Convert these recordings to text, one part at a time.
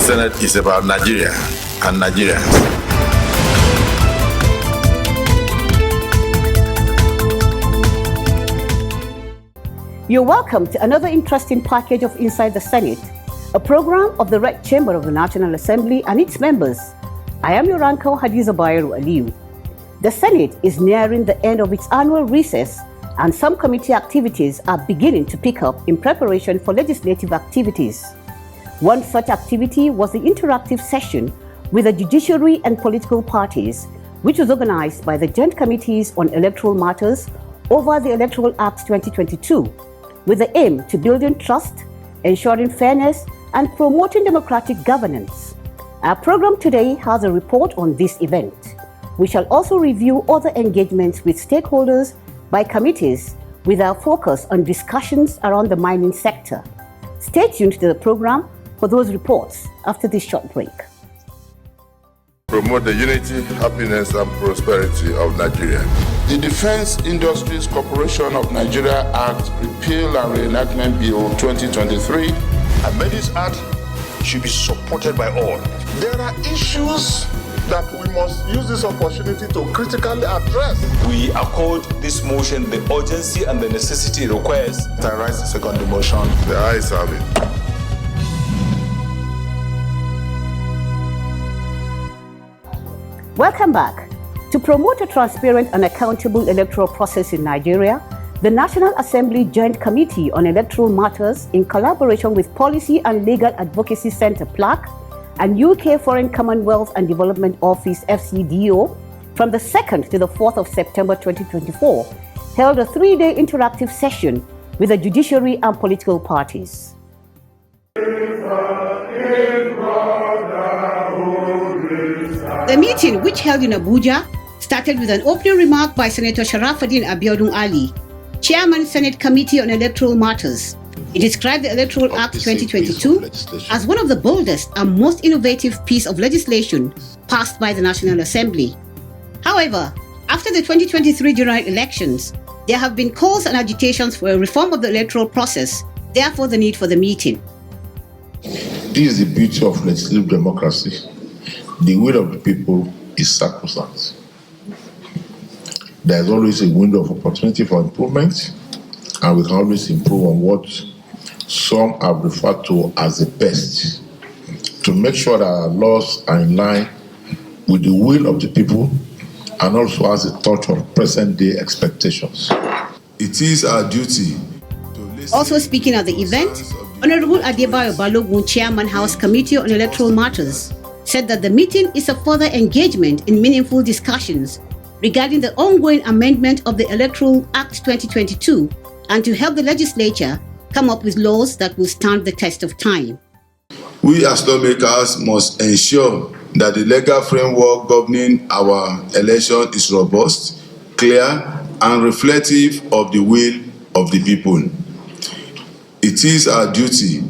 Senate is about Nigeria and Nigerians. You're welcome to another interesting package of Inside the Senate, a program of the Red Chamber of the National Assembly and its members. I am your uncle, Hadiza Bayero Aliu. The Senate is nearing the end of its annual recess, and some committee activities are beginning to pick up in preparation for legislative activities. One such activity was the interactive session with the judiciary and political parties, which was organized by the Joint Committees on Electoral Matters over the Electoral Act 2022, with the aim to building trust, ensuring fairness, and promoting democratic governance. Our program today has a report on this event. We shall also review other engagements with stakeholders by committees, with our focus on discussions around the mining sector. Stay tuned to the program for those reports after this short break. Promote the unity, happiness, and prosperity of Nigeria. The Defense Industries Corporation of Nigeria Act, Repeal and Reenactment Bill 2023. And this act should be supported by all. There are issues that we must use this opportunity to critically address. We accord this motion the urgency and the necessity it requires. I rise the second motion. The ayes have it. Welcome back. To promote a transparent and accountable electoral process in Nigeria, the National Assembly Joint Committee on Electoral Matters, in collaboration with Policy and Legal Advocacy Centre (PLAC) and UK Foreign Commonwealth and Development Office (FCDO), from the 2nd to the 4th of September 2024, held a 3-day interactive session with the judiciary and political parties. The meeting, which held in Abuja, started with an opening remark by Senator Sharafuddin Abiodun Ali, Chairman, Senate Committee on Electoral Matters. He described the Electoral Act 2022 as one of the boldest and most innovative piece of legislation passed by the National Assembly. However, after the 2023 general elections, there have been calls and agitations for a reform of the electoral process, therefore the need for the meeting. This is the beauty of legislative democracy. The will of the people is sacrosanct. There is always a window of opportunity for improvement, and we can always improve on what some have referred to as the best, to make sure that our laws are in line with the will of the people and also has a touch of present-day expectations. It is our duty to listen. Also speaking at the event, Honorable Adebayo Balogun, Chairman, House Committee on Electoral Matters, said that the meeting is a further engagement in meaningful discussions regarding the ongoing amendment of the Electoral Act 2022 and to help the legislature come up with laws that will stand the test of time. We as lawmakers must ensure that the legal framework governing our election is robust, clear, and reflective of the will of the people. It is our duty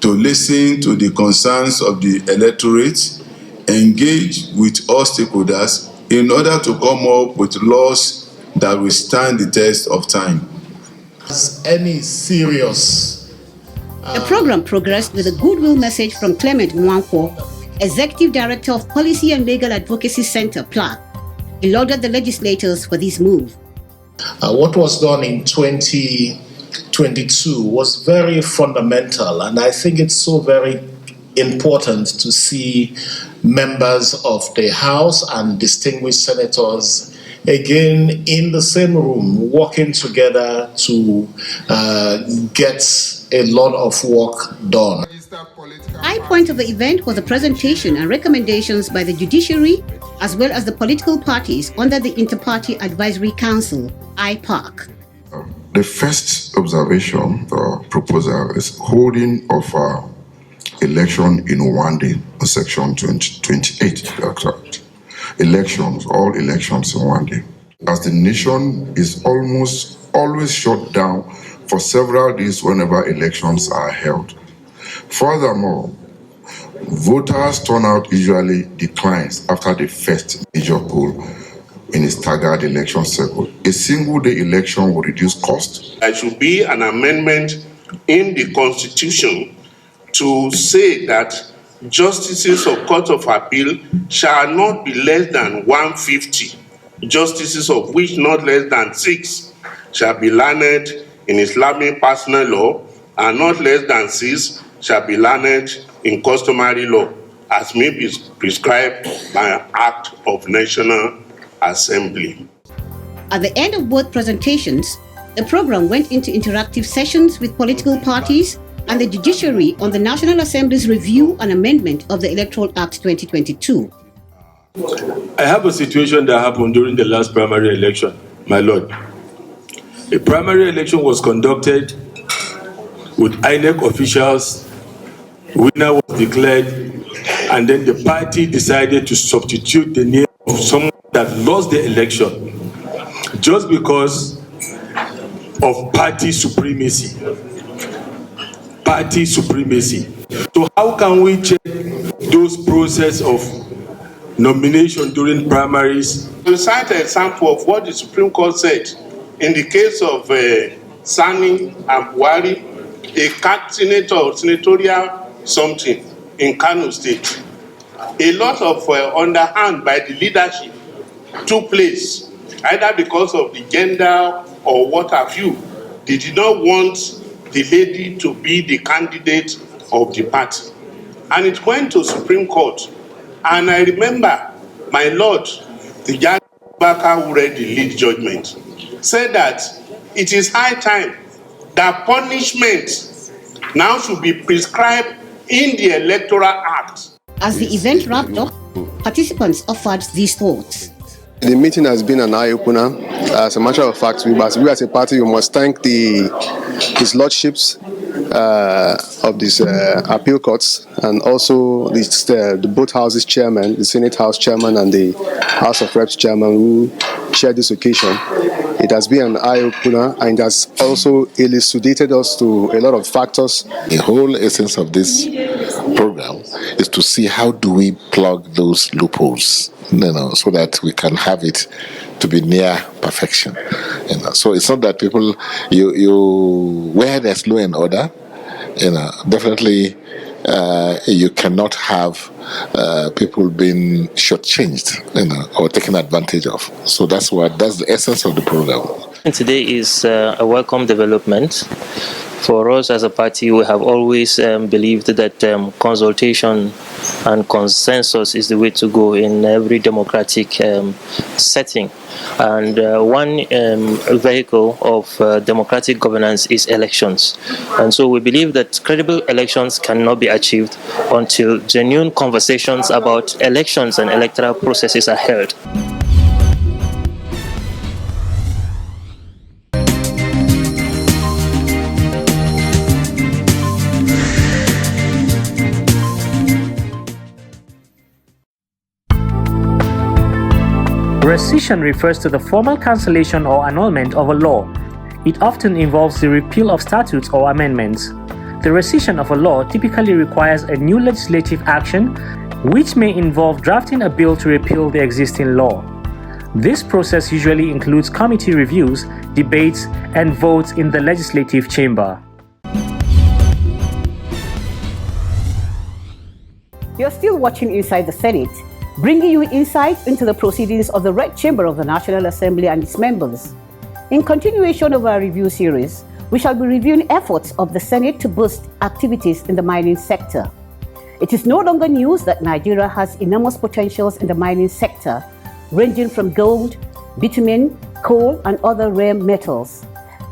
to listen to the concerns of the electorate, engage with all stakeholders in order to come up with laws that will stand the test of time. Any serious The program progressed with a goodwill message from Clement Nwankwo, Executive Director of Policy and Legal Advocacy Centre (PLAC). He lauded the legislators for this move. What was done in 2022 was very fundamental, and I think it's so very important to see members of the House and distinguished senators again in the same room, working together to get a lot of work done. High point of the event was a presentation and recommendations by the judiciary as well as the political parties under the Inter-Party Advisory Council, IPAC. The first observation proposal is holding of election in one day, section 28. Elections, all elections in one day. As the nation is almost always shut down for several days whenever elections are held. Furthermore, voters turnout usually declines after the first major poll in a staggered election cycle. A single-day election will reduce cost. There should be an amendment in the Constitution to say that justices of Court of Appeal shall not be less than 150, justices of which not less than 6 shall be learned in Islamic personal law, and not less than 6 shall be learned in customary law, as may be prescribed by an Act of National Assembly. At the end of both presentations, the program went into interactive sessions with political parties and the Judiciary on the National Assembly's review and amendment of the Electoral Act 2022. I have a situation that happened during the last primary election, my lord. A primary election was conducted with INEC officials, winner was declared, and then the party decided to substitute the name of someone that lost the election just because of party supremacy. Party supremacy. So how can we check those process of nomination during primaries? To cite an example of what the Supreme Court said in the case of Sani and Buhari, a senator or senatorial something in Kano State. A lot of underhand by the leadership took place, either because of the gender or what have you. They did not want the lady to be the candidate of the party. And it went to Supreme Court. And I remember my lord, the judge who read the lead judgment, said that it is high time that punishment now should be prescribed in the Electoral Act. As the event wrapped up, participants offered these thoughts. The meeting has been an eye-opener. As a matter of fact, we as a party, we must thank his lordships of these appeal courts, and also the both houses chairman, the Senate House chairman and the House of Reps chairman who shared this occasion. It has been an eye-opener, and it has also elucidated us to a lot of factors. The whole essence of this program is to see how do we plug those loopholes, so that we can have it to be near perfection. So it's not that people, where there's law and order, definitely you cannot have people being shortchanged, or taken advantage of. So that's the essence of the program. Today is a welcome development. For us as a party, we have always believed that consultation and consensus is the way to go in every democratic setting. And one vehicle of democratic governance is elections. And so we believe that credible elections cannot be achieved until genuine conversations about elections and electoral processes are held. Rescission refers to the formal cancellation or annulment of a law. It often involves the repeal of statutes or amendments. The rescission of a law typically requires a new legislative action, which may involve drafting a bill to repeal the existing law. This process usually includes committee reviews, debates, and votes in the legislative chamber. You're still watching Inside the Senate, bringing you insight into the proceedings of the Red Chamber of the National Assembly and its members. In continuation of our review series, we shall be reviewing efforts of the Senate to boost activities in the mining sector. It is no longer news that Nigeria has enormous potentials in the mining sector, ranging from gold, bitumen, coal, and other rare metals.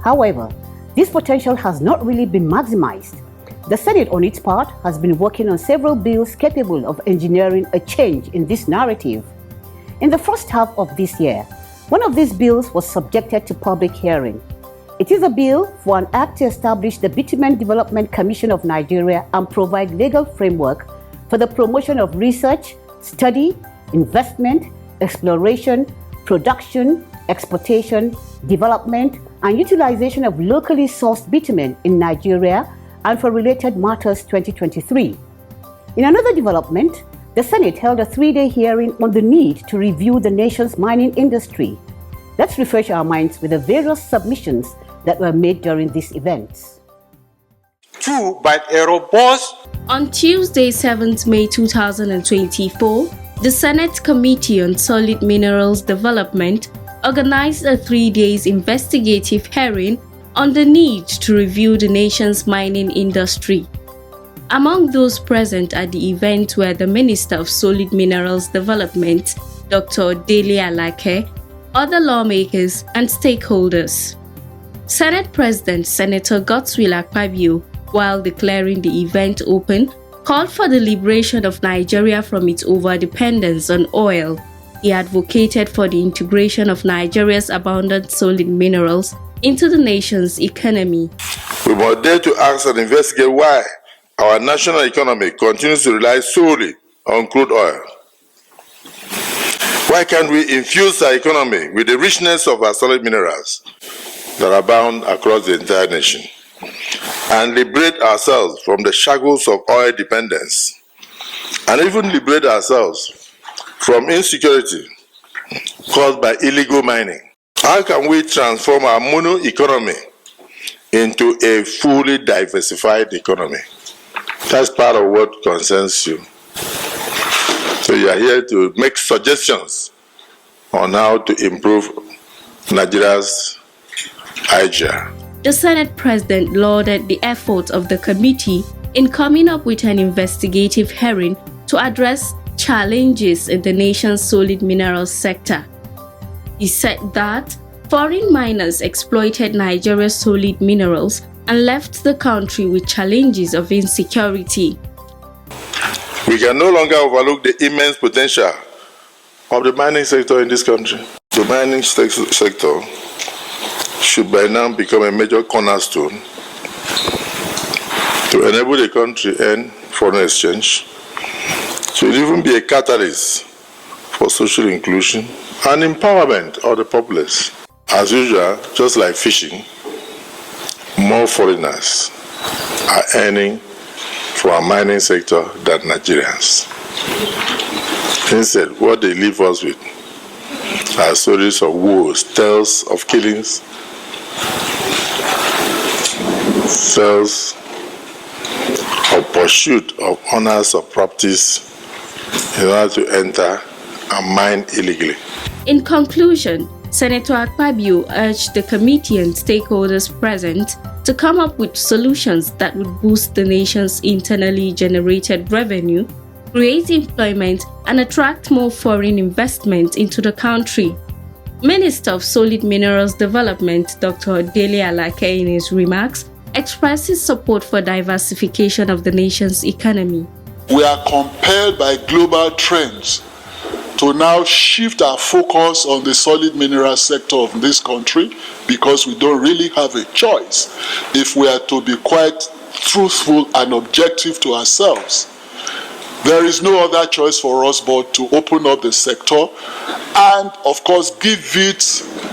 However, this potential has not really been maximized. The Senate, on its part, has been working on several bills capable of engineering a change in this narrative. In the first half of this year, one of these bills was subjected to public hearing. It is a bill for an act to establish the Bitumen Development Commission of Nigeria and provide legal framework for the promotion of research, study, investment, exploration, production, exportation, development, and utilization of locally sourced bitumen in Nigeria and for related matters 2023. In another development, the Senate held a 3-day hearing on the need to review the nation's mining industry. Let's refresh our minds with the various submissions that were made during these events. 2, by a robust On Tuesday, 7th May 2024, the Senate Committee on Solid Minerals Development organized a 3-day investigative hearing on the need to review the nation's mining industry. Among those present at the event were the Minister of Solid Minerals Development, Dr. Nat'l Alake, other lawmakers and stakeholders. Senate President Senator Godswill Akpabio, while declaring the event open, called for the liberation of Nigeria from its overdependence on oil. He advocated for the integration of Nigeria's abundant solid minerals into the nation's economy. We must dare to ask and investigate why our national economy continues to rely solely on crude oil. Why can't we infuse our economy with the richness of our solid minerals that abound across the entire nation and liberate ourselves from the shackles of oil dependence and even liberate ourselves from insecurity caused by illegal mining? How can we transform our mono economy into a fully diversified economy? That's part of what concerns you. So you are here to make suggestions on how to improve Nigeria's IGR. The Senate President lauded the efforts of the committee in coming up with an investigative hearing to address challenges in the nation's solid minerals sector. He said that foreign miners exploited Nigeria's solid minerals and left the country with challenges of insecurity. We can no longer overlook the immense potential of the mining sector in this country. The mining sector should by now become a major cornerstone to enable the country earn foreign exchange. Should even be a catalyst for social inclusion and empowerment of the populace. As usual, just like fishing, more foreigners are earning from our mining sector than Nigerians. Instead, what they leave us with are stories of wars, tales of killings, tales of pursuit of owners of properties in order to enter and mine illegally. In conclusion, Senator Akpabio urged the committee and stakeholders present to come up with solutions that would boost the nation's internally generated revenue, create employment, and attract more foreign investment into the country. Minister of Solid Minerals Development, Dr. Nat'l Alake, in his remarks, expressed his support for diversification of the nation's economy. We are compelled by global trends to now shift our focus on the solid mineral sector of this country because we don't really have a choice if we are to be quite truthful and objective to ourselves. There is no other choice for us but to open up the sector and, of course, give it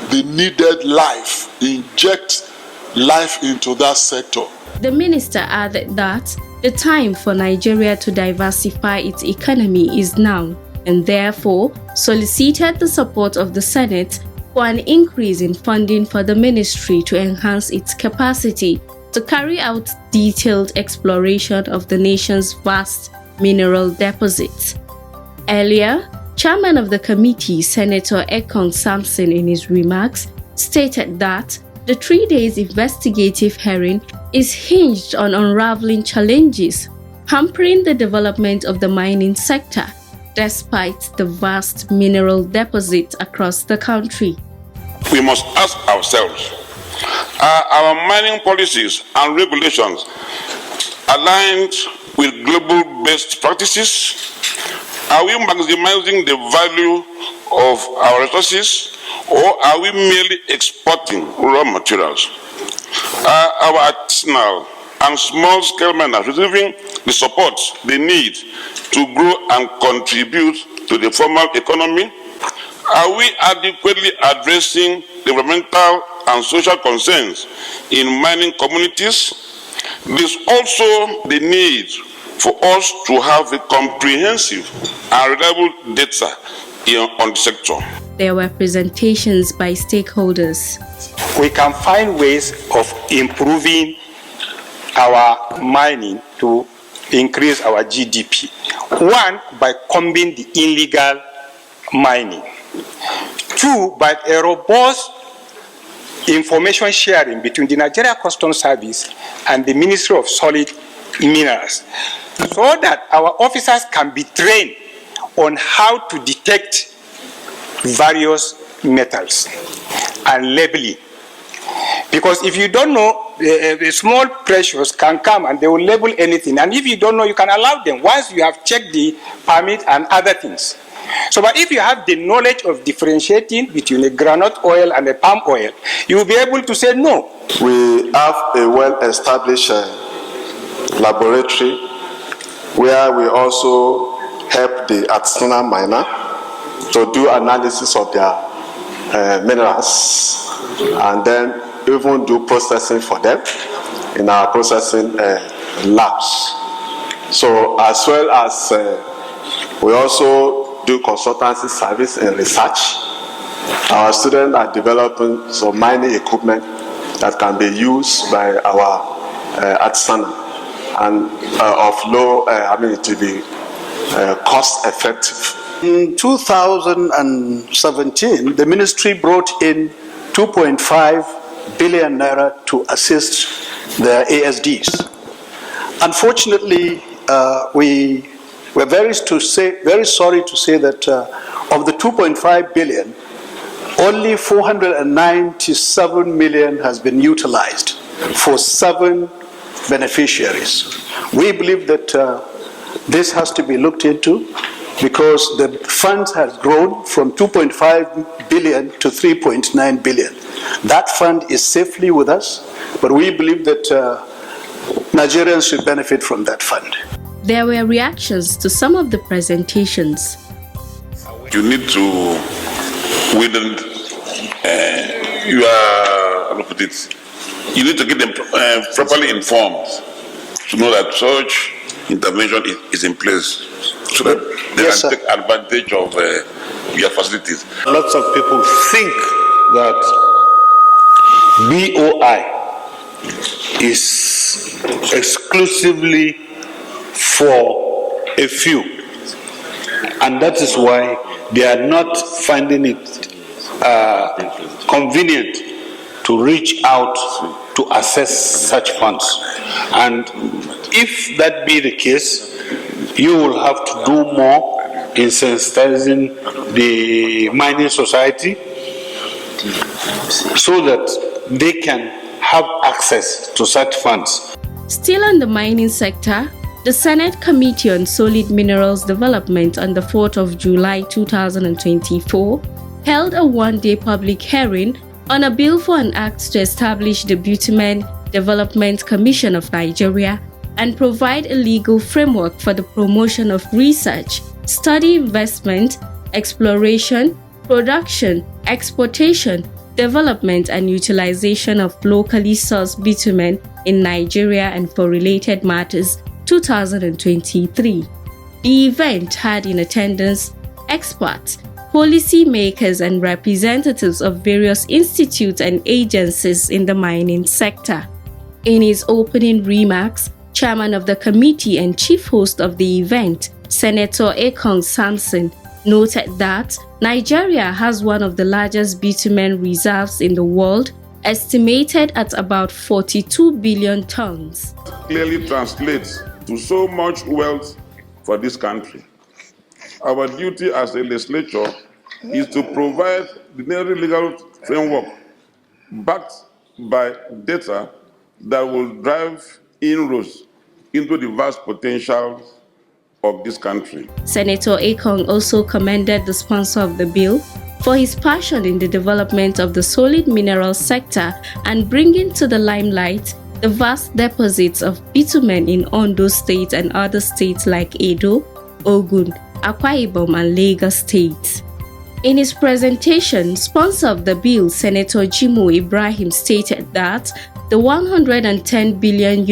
the needed life, inject life into that sector. The minister added that the time for Nigeria to diversify its economy is now, and therefore solicited the support of the Senate for an increase in funding for the ministry to enhance its capacity to carry out detailed exploration of the nation's vast mineral deposits. Earlier, Chairman of the committee, Senator Ekong Sampson, in his remarks, stated that the 3-day investigative hearing is hinged on unraveling challenges hampering the development of the mining sector, despite the vast mineral deposits across the country. We must ask ourselves, are our mining policies and regulations aligned with global best practices? Are we maximizing the value of our resources, or are we merely exporting raw materials? Are our artisanal and small-scale miners receiving the support they need to grow and contribute to the formal economy? Are we adequately addressing the environmental and social concerns in mining communities? There's also the need for us to have a comprehensive and reliable data on the sector. There were presentations by stakeholders. We can find ways of improving our mining to increase our GDP. One, by combating the illegal mining. Two, by a robust information sharing between the Nigeria Customs Service and the Ministry of Solid Minerals, so that our officers can be trained on how to detect various metals and labeling. Because if you don't know, the small precious can come and they will label anything. And if you don't know, you can allow them once you have checked the permit and other things. So, but if you have the knowledge of differentiating between a groundnut oil and a palm oil, you will be able to say no. We have a well-established laboratory where we also help the artisanal miner to do analysis of their minerals and then even do processing for them in our processing labs. So as well as we also do consultancy service and research. Our students are developing some mining equipment that can be used by our artisanal and of low, to be cost effective. In 2017, the ministry brought in 2.5 billion naira to assist the ASDs. Unfortunately, we were very sorry to say that of the 2.5 billion, only 497 million has been utilized for 7 beneficiaries. We believe that this has to be looked into because the funds has grown from 2.5 billion to 3.9 billion. That fund is safely with us, but we believe that Nigerians should benefit from that fund. There were reactions to some of the presentations. You need to, you need to get them properly informed to know that such intervention is in place so that they can take advantage of your facilities. Lots of people think that BOI is exclusively for a few, and that is why they are not finding it convenient to reach out to access such funds. And if that be the case, you will have to do more in sensitizing the mining society so that they can have access to such funds. Still on the mining sector, the Senate Committee on Solid Minerals Development on the 4th of July 2024 held a one-day public hearing on a bill for an act to establish the Bitumen Development Commission of Nigeria and provide a legal framework for the promotion of research, study, investment, exploration, production, exportation, development and utilization of locally sourced bitumen in Nigeria and for related matters 2023. The event had in attendance experts, policy makers and representatives of various institutes and agencies in the mining sector. In his opening remarks, Chairman of the committee and chief host of the event, Senator Ekong Samson, noted that Nigeria has one of the largest bitumen reserves in the world, estimated at about 42 billion tons. Clearly translates to so much wealth for this country. Our duty as a legislature is to provide the necessary legal framework backed by data that will drive inroads into the vast potential of this country. Senator Ekong also commended the sponsor of the bill for his passion in the development of the solid mineral sector and bringing to the limelight the vast deposits of bitumen in Ondo State and other states like Edo, Ogun, Akwa Ibom and Lagos states. In his presentation, sponsor of the bill, Senator Jimo Ibrahim, stated that the $110 billion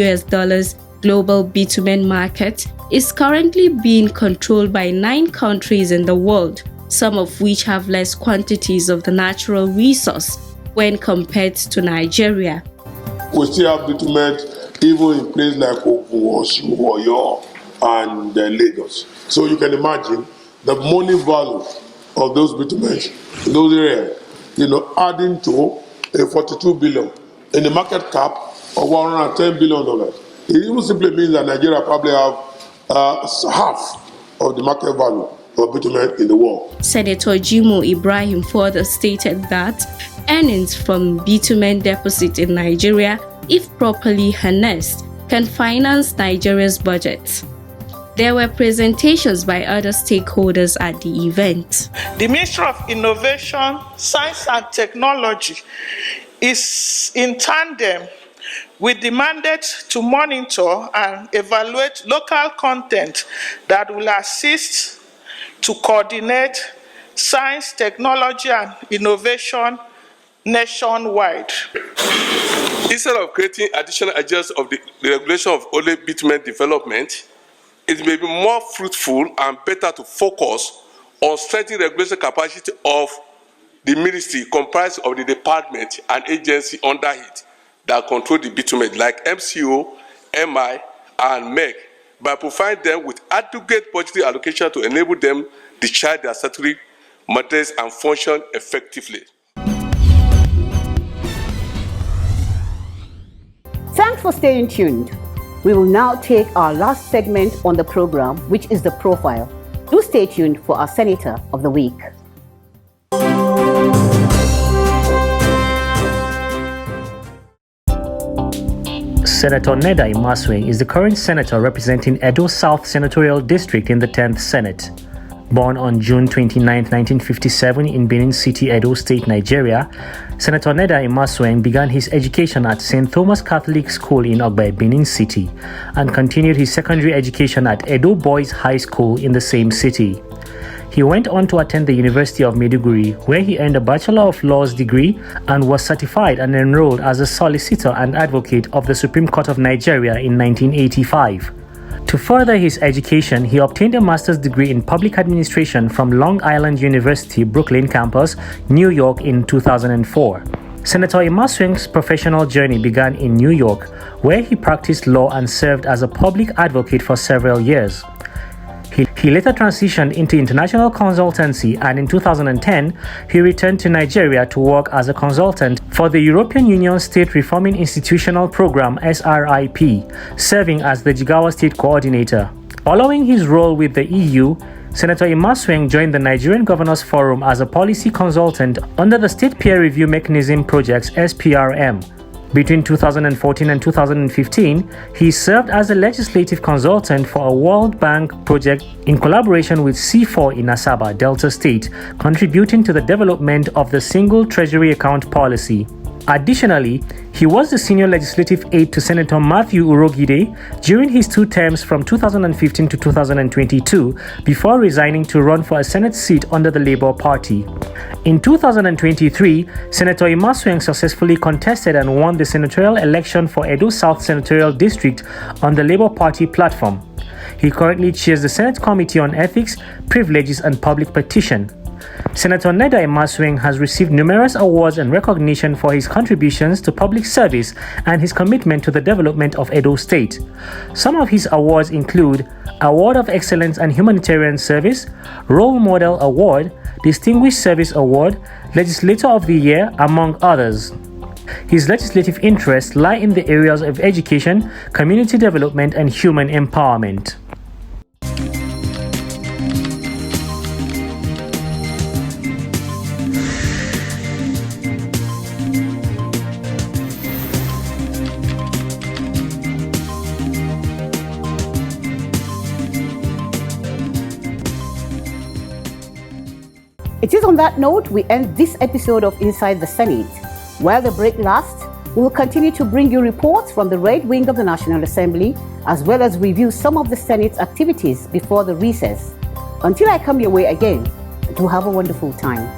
global bitumen market is currently being controlled by 9 countries in the world, some of which have less quantities of the natural resource when compared to Nigeria. We still have bitumen even in places like Ogun, Oyo, and Lagos. So you can imagine the money value of those bitumen in those areas, adding to a 42 billion in a market cap of $110 billion. It even simply means that Nigeria probably have half of the market value of bitumen in the world. Senator Jimo Ibrahim further stated that earnings from bitumen deposit in Nigeria, if properly harnessed, can finance Nigeria's budget. There were presentations by other stakeholders at the event. The Ministry of Innovation, Science and Technology is in tandem with the mandate to monitor and evaluate local content that will assist to coordinate science, technology, and innovation nationwide. Instead of creating additional agents of the regulation of only bitumen development, it may be more fruitful and better to focus on strengthening regulation capacity of the ministry comprised of the department and agency under it that control the bitumen, like MCO, MI, and MEG, by providing them with adequate budgetary allocation to enable them discharge their statutory mandates and function effectively. Thanks for staying tuned. We will now take our last segment on the program, which is the profile. Do stay tuned for our Senator of the Week. Senator Nat'l Imasue is the current senator representing Edo South Senatorial District in the 10th Senate. Born on June 29, 1957 in Benin City, Edo State, Nigeria, Senator Nat'l Imasue began his education at St. Thomas Catholic School in Ogbe, Benin City, and continued his secondary education at Edo Boys High School in the same city. He went on to attend the University of Maiduguri, where he earned a Bachelor of Laws degree and was certified and enrolled as a solicitor and advocate of the Supreme Court of Nigeria in 1985. To further his education, he obtained a master's degree in public administration from Long Island University, Brooklyn campus, New York in 2004. Senator Imasue's professional journey began in New York, where he practiced law and served as a public advocate for several years. He later transitioned into international consultancy, and in 2010, he returned to Nigeria to work as a consultant for the European Union State Reforming Institutional Program (SRIP), serving as the Jigawa State Coordinator. Following his role with the EU, Senator Imasue joined the Nigerian Governors Forum as a policy consultant under the State Peer Review Mechanism Projects (SPRM). Between 2014 and 2015, he served as a legislative consultant for a World Bank project in collaboration with C4 in Asaba, Delta State, contributing to the development of the Single Treasury Account Policy. Additionally, he was the senior legislative aide to Senator Matthew Urogide during his 2 terms from 2015 to 2022 before resigning to run for a Senate seat under the Labour Party. In 2023, Senator Imasue successfully contested and won the senatorial election for Edo South Senatorial District on the Labour Party platform. He currently chairs the Senate Committee on Ethics, Privileges and Public Petition. Senator Nat'l Imasue has received numerous awards and recognition for his contributions to public service and his commitment to the development of Edo State. Some of his awards include Award of Excellence and Humanitarian Service, Role Model Award, Distinguished Service Award, Legislator of the Year, among others. His legislative interests lie in the areas of education, community development, and human empowerment. It is on that note we end this episode of Inside the Senate. While the break lasts, we will continue to bring you reports from the Red Wing of the National Assembly, as well as review some of the Senate's activities before the recess. Until I come your way again, do have a wonderful time.